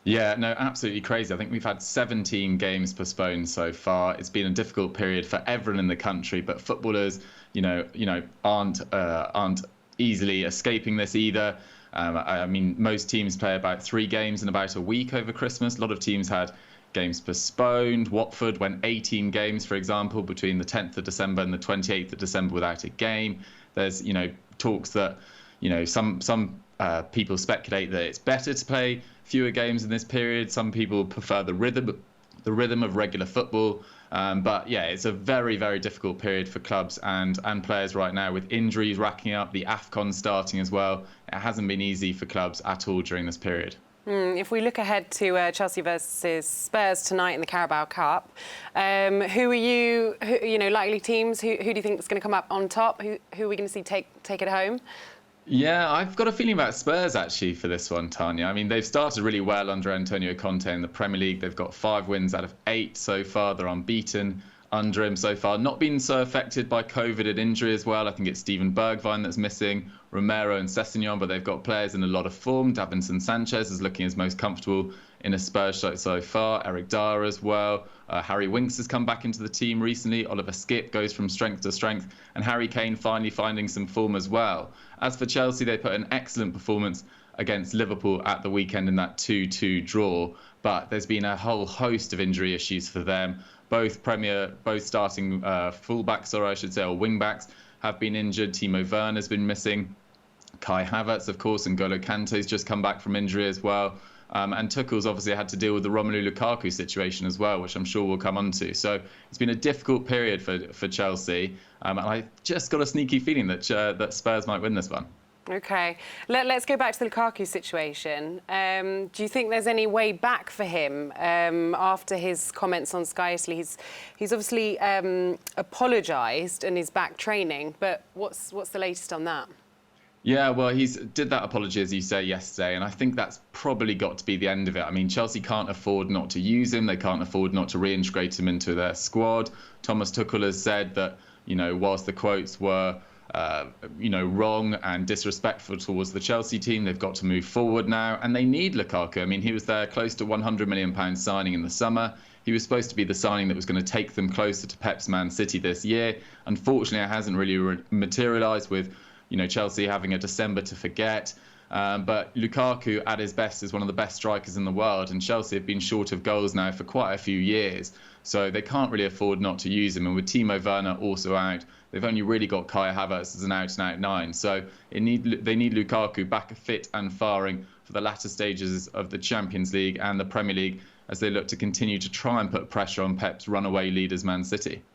Yeah, no, absolutely crazy. I think we've had 17 games postponed so far. It's been a difficult period for everyone in the country, but footballers, aren't easily escaping this either. I mean, most teams play about 3 games in about a week over Christmas. A lot of teams had games postponed. Watford went 18 games, for example, between the 10th of December and the 28th of December without a game. There's, talks that, some people speculate that it's better to play fewer games in this period. Some people prefer the rhythm of regular football. But yeah, it's a very, very difficult period for clubs and players right now, with injuries racking up, the AFCON starting as well. It hasn't been easy for clubs at all during this period. If we look ahead to Chelsea versus Spurs tonight in the Carabao Cup, who are likely teams? Who do you think is going to come up on top? Who are we going to see take it home? Yeah, I've got a feeling about Spurs actually for this one, Tanya. I mean, they've started really well under Antonio Conte in the Premier League. They've got 5 wins out of 8 so far. They're unbeaten under him so far. Not been so affected by COVID and injury as well. I think it's Steven Bergwijn that's missing, Romero and Sessegnon, but they've got players in a lot of form. Davinson Sanchez is looking his most comfortable in a Spurs shirt so far. Eric Dyer as well. Harry Winks has come back into the team recently. Oliver Skipp goes from strength to strength. And Harry Kane finally finding some form as well. As for Chelsea, they put an excellent performance against Liverpool at the weekend in that 2-2 draw. But there's been a whole host of injury issues for them. Both starting fullbacks, or I should say, or wing-backs, have been injured. Timo Werner's been missing. Kai Havertz, of course, and N'Golo Kante's just come back from injury as well. And Tuchel's obviously had to deal with the Romelu Lukaku situation as well, which I'm sure we'll come on to. So it's been a difficult period for Chelsea. And I just got a sneaky feeling that Spurs might win this one. OK. Let's go back to the Lukaku situation. Do you think there's any way back for him after his comments on Sky Italy? He's obviously apologised and is back training, but what's the latest on that? Yeah, well, he's did that apology, as you say, yesterday, and I think that's probably got to be the end of it. I mean, Chelsea can't afford not to use him. They can't afford not to reintegrate him into their squad. Thomas Tuchel has said that, whilst the quotes were, wrong and disrespectful towards the Chelsea team, they've got to move forward now, and they need Lukaku. I mean, he was their close to £100 million signing in the summer. He was supposed to be the signing that was going to take them closer to Pep's Man City this year. Unfortunately, it hasn't really materialised, with Chelsea having a December to forget. But Lukaku, at his best, is one of the best strikers in the world, and Chelsea have been short of goals now for quite a few years. So they can't really afford not to use him. And with Timo Werner also out, they've only really got Kai Havertz as an out-and-out 9. So they need Lukaku back fit and firing for the latter stages of the Champions League and the Premier League, as they look to continue to try and put pressure on Pep's runaway leaders, Man City.